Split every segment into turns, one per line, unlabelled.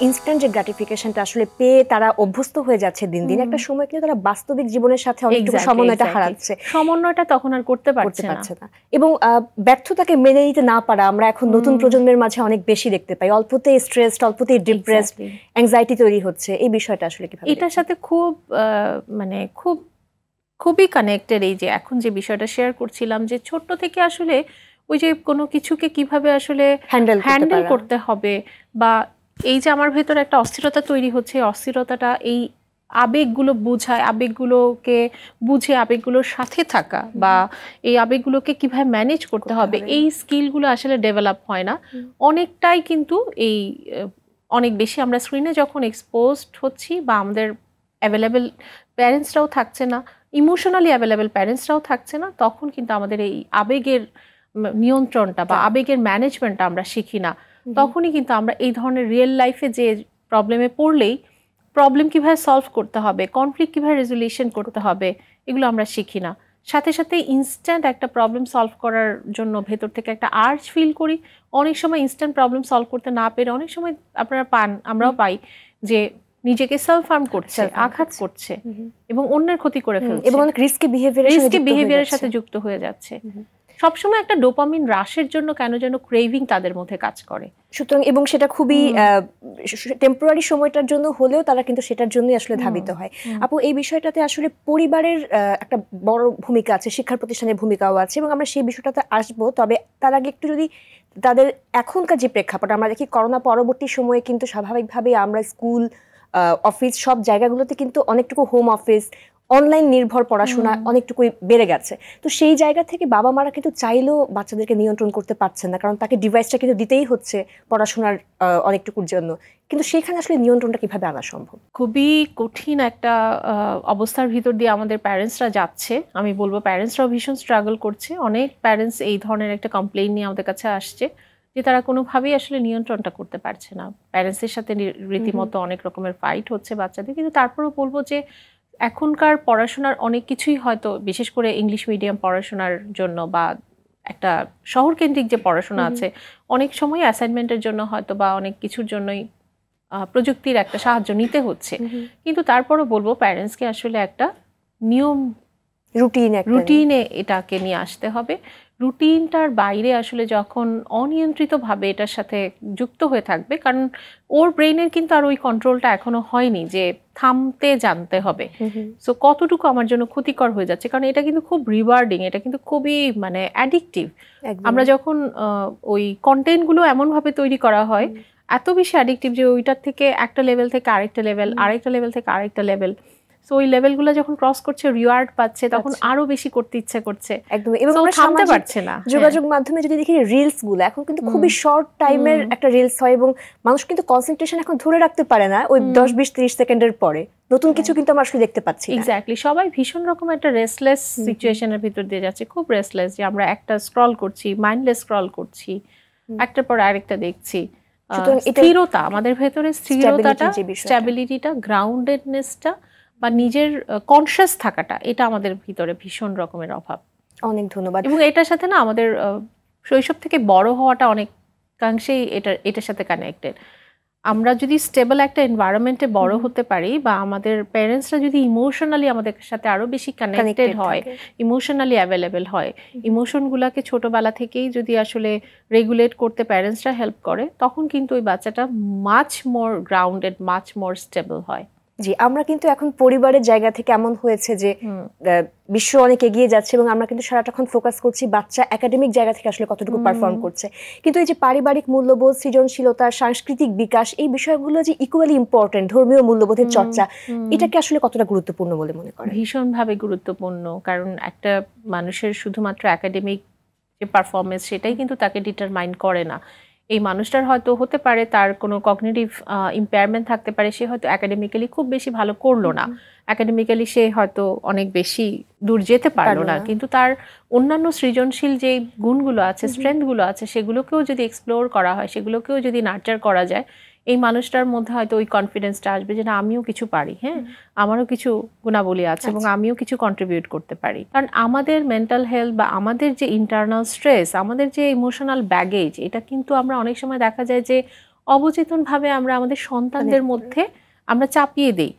Instant যে গ্র্যাটিফিকেশনটা আসলে পেয়ে তারা অভ্যস্ত হয়ে যাচ্ছে দিন দিন, একটা সময় কিন্তু তারা বাস্তবিক জীবনের সাথে অনেকটুকু সমন্বয়টা হারাচ্ছে,
সমন্বয়টা তখন আর করতে পারছে না।
এবং ব্যর্থতাকে মেনে নিতে না পারা আমরা এখন নতুন প্রজন্মের মাঝে অনেক বেশি দেখতে পাই। অল্পতেই স্ট্রেসড, অল্পতেই ডিপ্রেসড, অ্যাংজাইটি তৈরি হচ্ছে। এই বিষয়টা আসলে কিভাবে?
এটার সাথে খুবই কানেক্টেড এই যে এখন যে বিষয়টা শেয়ার করছিলাম, যে ছোট্ট থেকে আসলে ওই যে কোনো কিছুকে কিভাবে আসলে হ্যান্ডেল করতে হবে, বা এই যে আমার ভেতরে একটা অস্থিরতা তৈরি হচ্ছে, অস্থিরতাটা এই আবেগগুলো বোঝায়, আবেগগুলোকে বুঝে আবেগগুলোর সাথে থাকা বা এই আবেগগুলোকে কিভাবে ম্যানেজ করতে হবে, এই স্কিলগুলো আসলে ডেভেলপ হয় না অনেকটাই। কিন্তু এই অনেক বেশি আমরা স্ক্রিনে যখন এক্সপোজড হচ্ছি বা আমাদের অ্যাভেলেবেল প্যারেন্টসরাও থাকছে না, ইমোশনালি অ্যাভেলেবেল প্যারেন্টসরাও থাকছে না, তখন কিন্তু আমাদের এই আবেগের নিয়ন্ত্রণটা বা আবেগের ম্যানেজমেন্টটা আমরা শিখি না। তখনই কিন্তু আমরা এই ধরনের রিয়েল লাইফে যে প্রবলেমে পড়লেই প্রবলেম কীভাবে সলভ করতে হবে, কনফ্লিক্ট কীভাবে রেজলিউশন করতে হবে, এগুলো আমরা শিখি না। সাথে সাথে ইনস্ট্যান্ট একটা প্রবলেম সলভ করার জন্য ভেতর থেকে একটা আর্জ ফিল করি। অনেক সময় ইনস্ট্যান্ট প্রবলেম সলভ করতে না পেরে অনেক সময় আপনারা পান, আমরাও পাই, যে নিজেকে সেলফ হার্ম করছে, আঘাত করছে এবং অন্যের ক্ষতি করে ফেলছে
এবং অনেক রিস্কি বিহেভিয়ারের
সাথে যুক্ত হয়ে যাচ্ছে। সবসময় একটা ডোপামিন রাশের জন্য কেন যেন ক্রেভিং তাদের মধ্যে কাজ করে।
সুতরাং এবং সেটা খুবই টেম্পোরারি সময়টার জন্য হলেও তারা কিন্তু সেটার জন্যই আসলে ধাবিত হয়। আপু, এই বিষয়টাতে আসলে পরিবারের একটা বড় ভূমিকা আছে, শিক্ষার প্রতিষ্ঠানের ভূমিকাও আছে, এবং আমরা সেই বিষয়টাতে আসবো। তবে তার আগে একটু যদি তাদের এখনকার যে প্রেক্ষাপট আমরা দেখি, করোনা পরবর্তী সময়ে কিন্তু স্বাভাবিকভাবে আমরা স্কুল, অফিস সব জায়গাগুলোতে কিন্তু অনেকটুকু হোম অফিস, অনলাইন নির্ভর পড়াশোনা অনেকটুকুই বেড়ে গেছে। তো সেই জায়গা থেকে বাবা মারা কিন্তু চাইলেও বাচ্চাদেরকে নিয়ন্ত্রণ করতে পারছেন না, কারণ তাকে ডিভাইসটা কিন্তু দিতেই হচ্ছে পড়াশোনার অনেকটুকুর জন্য। কিন্তু সেখানে আসলে নিয়ন্ত্রণটা কিভাবে আনা সম্ভব?
খুবই কঠিন একটা অবস্থার ভিতর দিয়ে আমাদের প্যারেন্টসরা যাচ্ছে। আমি বলবো প্যারেন্টসরাও ভীষণ স্ট্রাগল করছে। অনেক প্যারেন্টস এই ধরনের একটা কমপ্লেইন নিয়ে আমাদের কাছে আসছে যে তারা কোনোভাবেই আসলে নিয়ন্ত্রণটা করতে পারছে না। প্যারেন্টসের সাথে রীতিমতো অনেক রকমের ফাইট হচ্ছে বাচ্চাদের। কিন্তু তারপরেও বলবো যে এখনকার পড়াশোনার অনেক কিছুই হয়তো, বিশেষ করে ইংলিশ মিডিয়াম পড়াশোনার জন্য বা একটা শহরকেন্দ্রিক যে পড়াশোনা আছে, অনেক সময় অ্যাসাইনমেন্টের জন্য হয়তো বা অনেক কিছুর জন্যই প্রযুক্তির একটা সাহায্য নিতে হচ্ছে। কিন্তু তারপরও বলবো প্যারেন্টসকে আসলে একটা নিয়ম রুটিনে এটাকে নিয়ে আসতে হবে। রুটিনটার বাইরে আসলে যখন অনিয়ন্ত্রিতভাবে এটার সাথে যুক্ত হয়ে থাকবে, কারণ ওর ব্রেইনের কিন্তু আর ওই কন্ট্রোলটা এখনো হয়নি যে থামতে জানতে হবে। সো কতটুকু আমার জন্য ক্ষতিকর হয়ে যাচ্ছে, কারণ এটা কিন্তু খুব রিওয়ার্ডিং, এটা কিন্তু খুবই মানে অ্যাডিকটিভ। আমরা যখন ওই কন্টেন্টগুলো এমনভাবে তৈরি করা হয়, এত বেশি অ্যাডিকটিভ যে ওইটার থেকে একটা লেভেল থেকে আরেকটা লেভেল, আরেকটা লেভেল থেকে আরেকটা লেভেল, সো ওই লেভেলগুলো যখন ক্রস করছে, রিওয়ার্ড পাচ্ছে, তখন আরো বেশি করতে ইচ্ছে করছে
একদম। এবং আমরা
থামতে পারছে না।
যোগাযোগ মাধ্যমে যদি দেখি রিলস গুলো এখন কিন্তু খুবই শর্ট টাইমের একটা রিলস হয়, এবং মানুষ কিন্তু কনসেন্ট্রেশন এখন ধরে রাখতে পারে না ওই 10-20-30 সেকেন্ডের পরে। নতুন কিছু কিন্তু আমরা আসলে দেখতে পাচ্ছি না।
এক্স্যাক্টলি, সবাই ভীষণ রকম একটা রেস্টলেস সিচুয়েশনের ভিতর দিয়ে যাচ্ছে, খুব রেস্টলেস, যে আমরা একটা স্ক্রল করছি, মাইন্ডলেস স্ক্রল করছি, একটার পর আরেকটা দেখছি। স্থিরতা, আমাদের ভেতরে স্থিরতাটা, স্ট্যাবিলিটিটা, গ্রাউন্ডেডনেসটা বা নিজের কনসিয়াস থাকাটা, এটা আমাদের ভিতরে ভীষণ রকমের অভাব।
অনেক ধন্যবাদ।
এবং এটার সাথে না আমাদের শৈশব থেকে বড় হওয়াটা অনেকাংশেই এটার সাথে কানেক্টেড। আমরা যদি স্টেবল একটা এনভায়রনমেন্টে বড় হতে পারি, বা আমাদের প্যারেন্টসরা যদি ইমোশনালি আমাদের সাথে আরো বেশি কানেক্টেড হয়, ইমোশনালি অ্যাভেলেবেল হয়, ইমোশনগুলোকে ছোটবেলা থেকেই যদি আসলে রেগুলেট করতে প্যারেন্টসরা হেল্প করে, তখন কিন্তু ওই বাচ্চাটা much more grounded, much more stable হয়।
জি, আমরা কিন্তু এখন পরিবারের জায়গা থেকে এমন হয়েছে যে বিশ্ব অনেক এগিয়ে যাচ্ছে, এবং আমরা কিন্তু সারাটাক্ষণ ফোকাস করছি বাচ্চা একাডেমিক জায়গা থেকে আসলে কতটুকু পারফর্ম করছে। কিন্তু এই যে পারিবারিক মূল্যবোধ, সৃজনশীলতা, সাংস্কৃতিক বিকাশ, এই বিষয়গুলো যে ইকুয়ালি ইম্পর্টেন্ট, ধর্মীয় মূল্যবোধের চর্চা, এটাকে আসলে কতটা গুরুত্বপূর্ণ বলে মনে করেন?
ভীষণভাবে গুরুত্বপূর্ণ, কারণ একটা মানুষের শুধুমাত্র একাডেমিক যে পারফরমেন্স সেটাই কিন্তু তাকে ডিটারমাইন করে না। এই মানুষটার হয়তো হতে পারে তার কোনো কগনিটিভ ইম্পেয়ারমেন্ট থাকতে পারে, সে হয়তো একাডেমিক্যালি খুব বেশি ভালো করলো না, একাডেমিক্যালি সে হয়তো অনেক বেশি দূর যেতে পারলো না, কিন্তু তার অন্যান্য সৃজনশীল যে গুণগুলো আছে, স্ট্রেংথগুলো আছে, সেগুলোকেও যদি এক্সপ্লোর করা হয়, সেগুলোকেও যদি নার্চার করা যায়, এই মানুষটার মধ্যে হয়তো ওই কনফিডেন্সটা আসবে যে না, আমিও কিছু পারি, হ্যাঁ, আমারও কিছু গুণাবলী আছে এবং আমিও কিছু কন্ট্রিবিউট করতে পারি। কারণ আমাদের মেন্টাল হেলথ বা আমাদের যে ইন্টারনাল স্ট্রেস, আমাদের যে ইমোশনাল ব্যাগেজ, এটা কিন্তু আমরা অনেক সময় দেখা যায় যে অবচেতনভাবে আমরা আমাদের সন্তানদের মধ্যে আমরা চাপিয়ে দিই।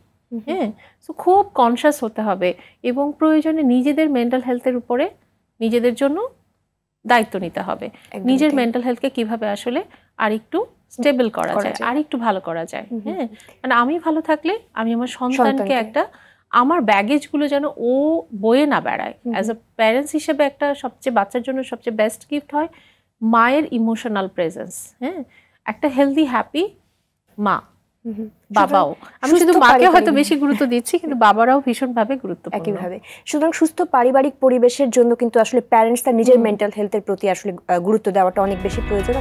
হ্যাঁ, সো খুব কনসিয়াস হতে হবে এবং প্রয়োজনে নিজেদের মেন্টাল হেলথের উপরে নিজেদের জন্য দায়িত্ব নিতে হবে। নিজের মেন্টাল হেলথকে কিভাবে আসলে আরেকটু স্টেবল করা যায়, আরেকটু ভালো করা যায়। হ্যাঁ, মানে আমি ভালো থাকলে আমি আমার সন্তানকে একটা আমার ব্যাগেজগুলো যেন ও বয়ে না বেড়ায়। অ্যাজ আ প্যারেন্টস হিসেবে একটা সবচেয়ে বাচ্চার জন্য সবচেয়ে বেস্ট গিফট হয় মায়ের ইমোশনাল প্রেজেন্স। হ্যাঁ, একটা হেলদি হ্যাপি মা, বাবাও। আমি শুধু মাকে হয়তো বেশি গুরুত্ব দিচ্ছি, কিন্তু বাবারাও ভীষণভাবে গুরুত্বপূর্ণ
একইভাবে। সুতরাং সুস্থ পারিবারিক পরিবেশের জন্য কিন্তু আসলে প্যারেন্টস তার নিজের মেন্টাল হেলথের প্রতি আসলে গুরুত্ব দেওয়াটা অনেক বেশি প্রয়োজন।